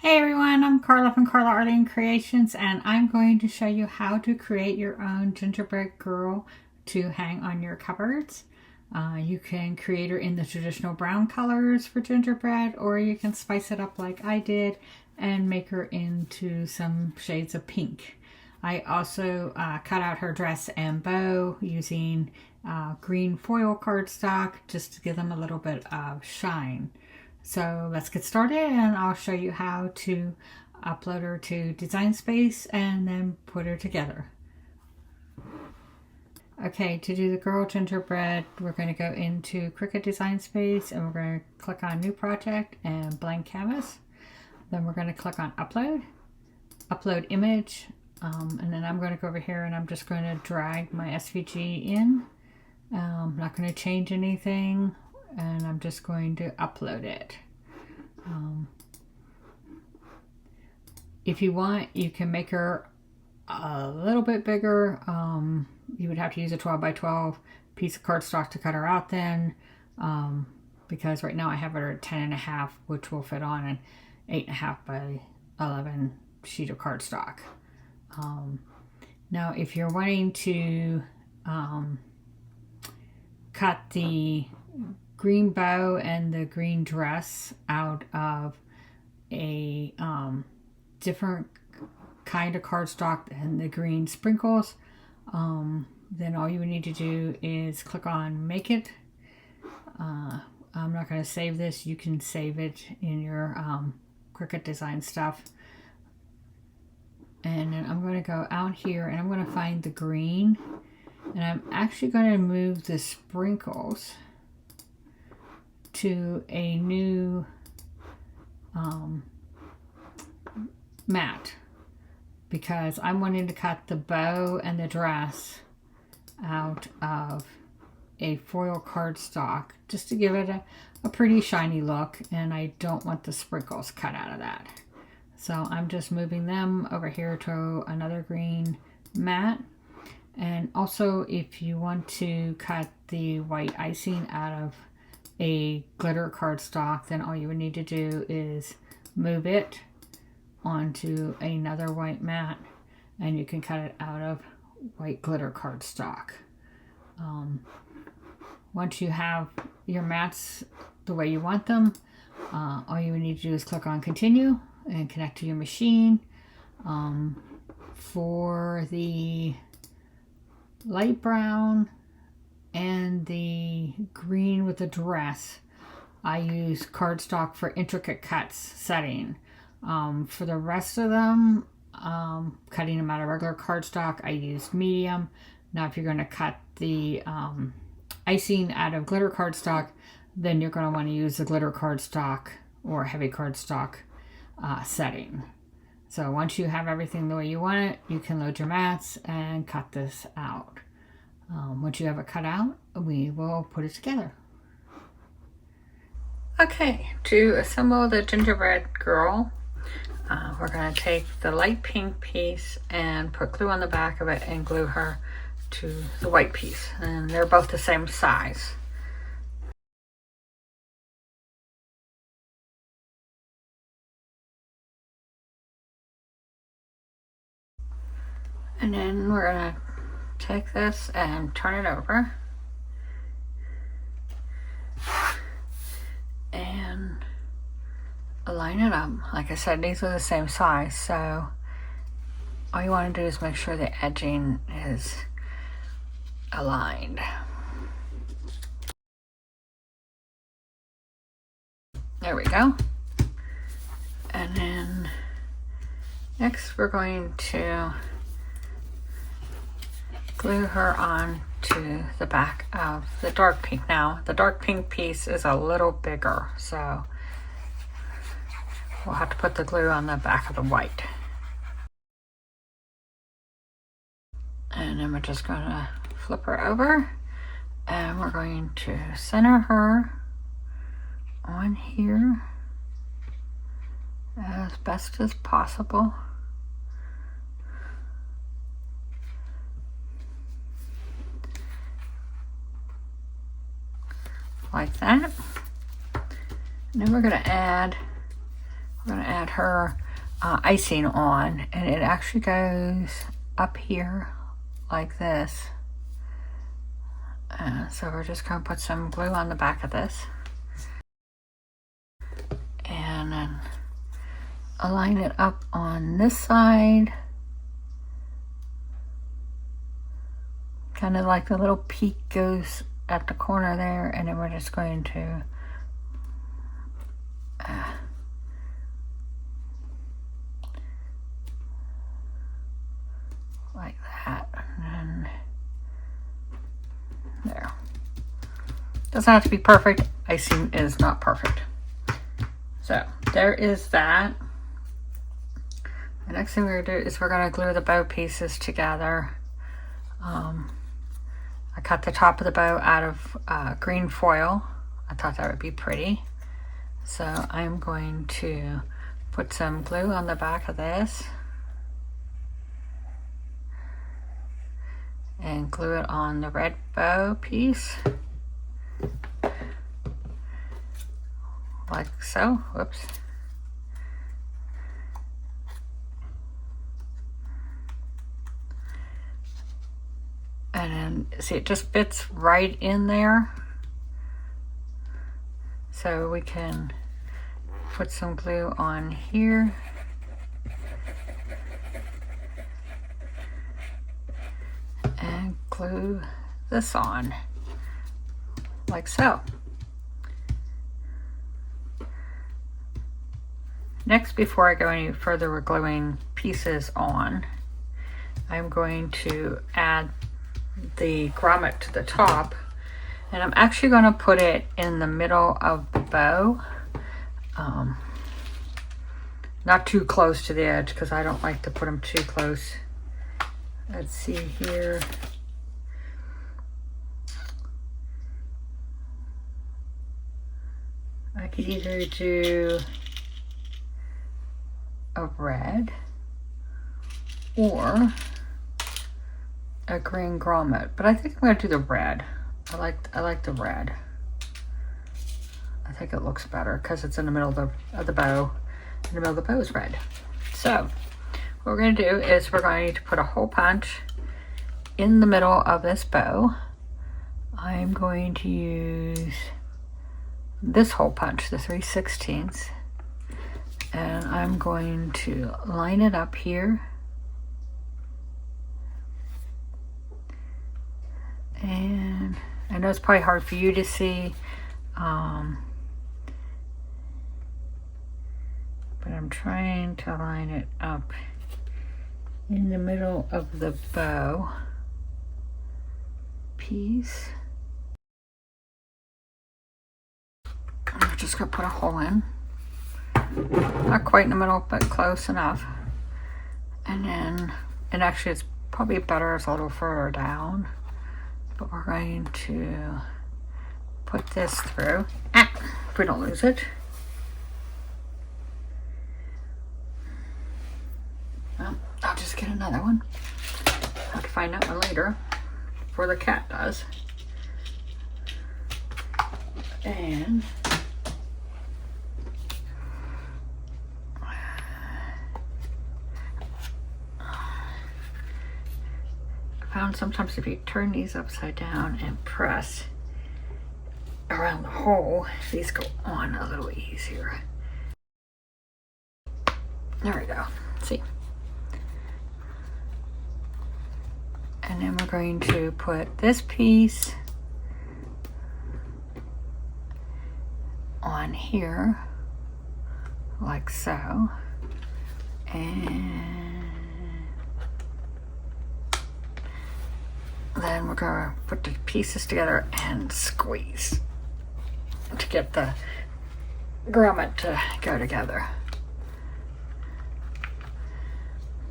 Hey everyone, I'm Carla from Carla Art and Creations, and I'm going to show you how to create your own gingerbread girl to hang on your cupboards. You can create her in the traditional brown colors for gingerbread, or you can spice it up like I did and make her into some shades of pink. I also cut out her dress and bow using green foil cardstock just to give them a little bit of shine. So let's get started, and I'll show you how to upload her to Design Space and then put her together. Okay, to do the girl gingerbread, we're going to go into Cricut Design Space and we're going to click on New Project and Blank Canvas. Then we're going to click on Upload, Upload Image, and then I'm going to go over here and I'm just going to drag my SVG in. I'm not going to change anything, and I'm just going to upload it. If you want, you can make her a little bit bigger. You would have to use a 12 by 12 piece of cardstock to cut her out then, because right now I have her at 10.5, which will fit on an 8.5 by 11 sheet of cardstock. Now if you're wanting to cut the green bow and the green dress out of a different kind of cardstock than the green sprinkles, then all you would need to do is click on Make It. I'm not going to save this. You can save it in your Cricut design stuff. And then I'm going to go out here and I'm going to find the green, and I'm actually going to move the sprinkles to a new mat, because I'm wanting to cut the bow and the dress out of a foil cardstock just to give it a pretty shiny look, and I don't want the sprinkles cut out of that. So I'm just moving them over here to another green mat. And also, if you want to cut the white icing out of a glitter cardstock, then all you would need to do is move it onto another white mat, and you can cut it out of white glitter cardstock. Once you have your mats the way you want them, all you would need to do is click on Continue and connect to your machine. For the light brown and the green with the dress, I use cardstock for intricate cuts setting. For the rest of them, cutting them out of regular cardstock, I used medium. Now if you're going to cut the icing out of glitter cardstock, then you're going to want to use the glitter cardstock or heavy cardstock setting. So once you have everything the way you want it, you can load your mats and cut this out. Once you have it cut out, we will put it together. Okay, to assemble the gingerbread girl, we're going to take the light pink piece and put glue on the back of it and glue her to the white piece, and they're both the same size. And then we're going to take this and turn it over and line it up. Like I said, these are the same size, so all you want to do is make sure the edging is aligned. There we go. And then next we're going to glue her on to the back of the dark pink. Now the dark pink piece is a little bigger, so we'll have to put the glue on the back of the white. And then we're just going to flip her over, and we're going to center her on here as best as possible. Like that. And then we're going to add we're gonna add her icing on, and it actually goes up here like this. So we're just gonna put some glue on the back of this and then align it up on this side, kind of like the little peak goes at the corner there, and then we're just going to like that, and then there. Doesn't have to be perfect. Icing is not perfect. So there is that. The next thing we're gonna do is we're gonna glue the bow pieces together. I cut the top of the bow out of green foil. I thought that would be pretty. So I'm going to put some glue on the back of this and glue it on the red bow piece. Like so. Whoops. And then see, it just fits right in there. So we can put some glue on here. And glue this on, like so. Next, before I go any further with gluing pieces on, I'm going to add the grommet to the top, and I'm actually going to put it in the middle of the bow, not too close to the edge because I don't like to put them too close. Let's see here. I could either do a red or a green grommet, but I think I'm going to do the red. I like the red. I think it looks better because it's in the middle of the bow. In the middle of the bow is red. So what we're going to do is we're going to put a hole punch in the middle of this bow. I'm going to use this hole punch, the 3/16, and I'm going to line it up here. And I know it's probably hard for you to see, but I'm trying to line it up in the middle of the bow piece. I'm just gonna put a hole in, not quite in the middle, but close enough. And then, and actually it's probably better it's a little further down. But we're going to put this through, if we don't lose it. Well, I'll just get another one. I'll have to find that one later, before the cat does. And found sometimes if you turn these upside down and press around the hole, these go on a little easier. There we go. See? And then we're going to put this piece on here, like so. And then we're going to put the pieces together and squeeze to get the grommet to go together.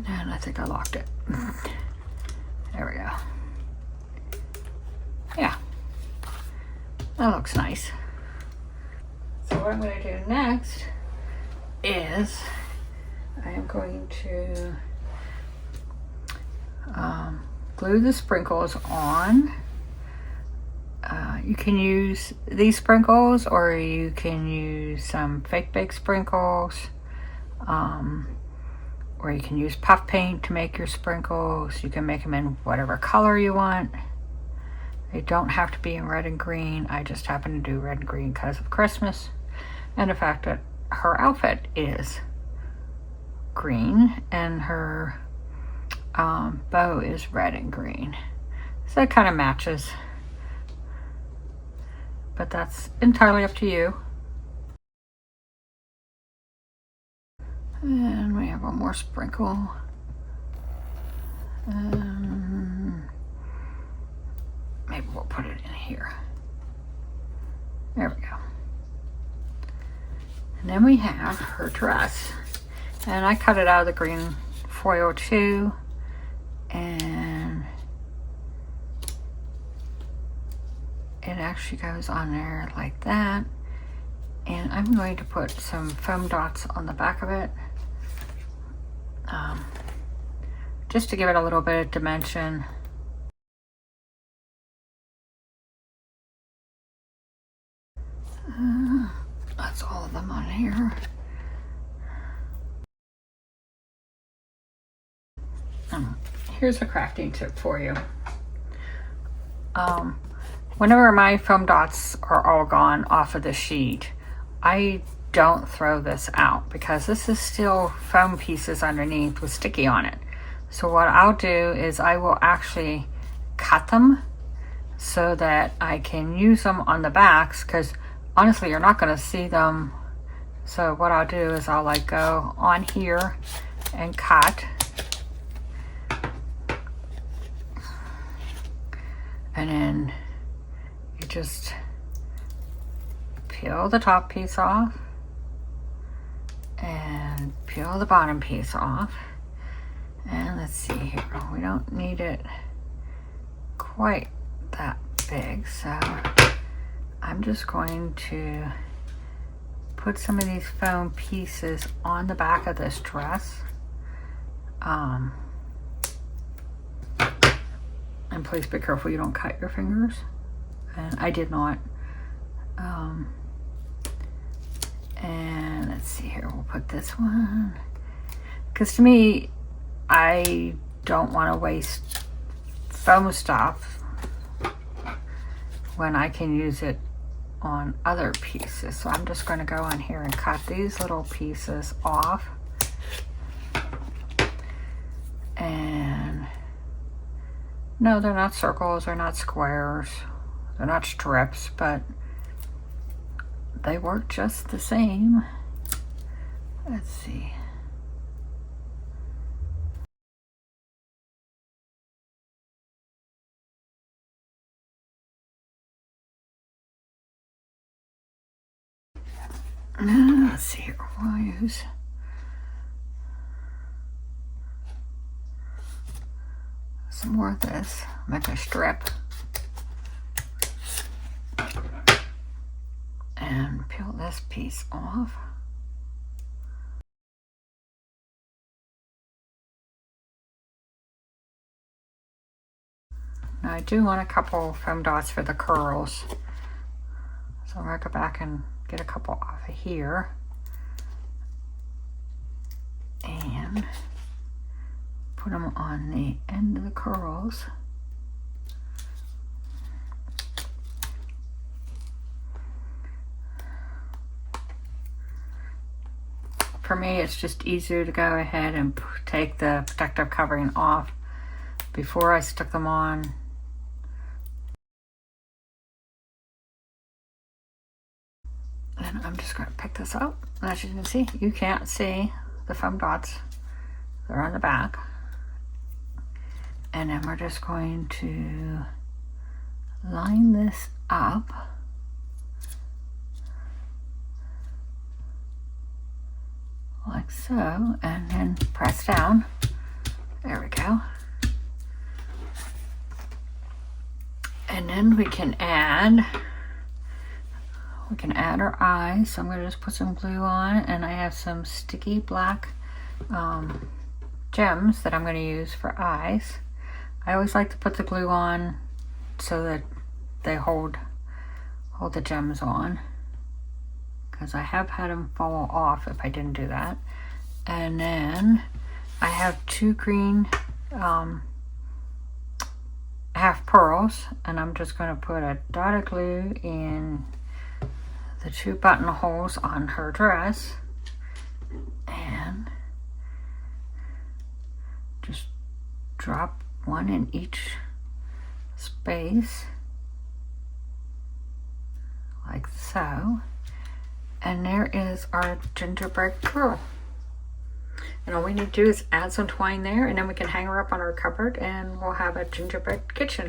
And I think I locked it. There we go. Yeah, that looks nice. So what I'm going to do next is I am going to glue the sprinkles on. You can use these sprinkles or you can use some fake bake sprinkles. Or you can use puff paint to make your sprinkles. You can make them in whatever color you want. They don't have to be in red and green. I just happen to do red and green because of Christmas and the fact that her outfit is green and her bow is red and green. So it kind of matches. But that's entirely up to you. And we have one more sprinkle. Maybe we'll put it in here. There we go. And then we have her dress. And I cut it out of the green foil too. And it actually goes on there like that. And I'm going to put some foam dots on the back of it. Just to give it a little bit of dimension. That's all of them on here. Here's a crafting tip for you. Whenever my foam dots are all gone off of the sheet, I don't throw this out because this is still foam pieces underneath with sticky on it. So what I'll do is I will actually cut them so that I can use them on the backs, because honestly you're not going to see them. So what I'll do is I'll like go on here and cut, and then you just peel the top piece off and peel the bottom piece off. And let's see here, we don't need it quite that big, so I'm just going to put some of these foam pieces on the back of this dress. And please be careful you don't cut your fingers. And I did not. And let's see here, we'll put this one. Because to me, I don't want to waste foam stuff when I can use it on other pieces. So I'm just going to go on here and cut these little pieces off. And no, they're not circles, they're not squares, they're not strips, but they work just the same. Let's see. Let's see here, we'll use some more of this, make a strip, and peel this piece off. Now I do want a couple foam dots for the curls, so I'm going to go back and get a couple off of here and put them on the end of the curls. For me, it's just easier to go ahead and take the protective covering off before I stick them on. And I'm just going to pick this up. As you can see, you can't see the foam dots. They're on the back. And then we're just going to line this up. Like so, and then press down. There we go. And then we can add our eyes. So I'm going to just put some glue on, and I have some sticky black gems that I'm going to use for eyes. I always like to put the glue on so that they hold the gems on, because I have had them fall off if I didn't do that. And then I have 2 green half pearls, and I'm just going to put a dot of glue in the 2 buttonholes on her dress, and just drop 1 in each space like so. And there is our gingerbread girl. And all we need to do is add some twine there, and then we can hang her up on our cupboard and we'll have a gingerbread kitchen.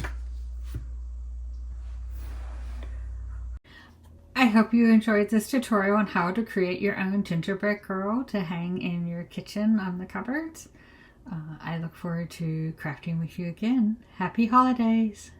I hope you enjoyed this tutorial on how to create your own gingerbread girl to hang in your kitchen on the cupboards. I look forward to crafting with you again. Happy holidays!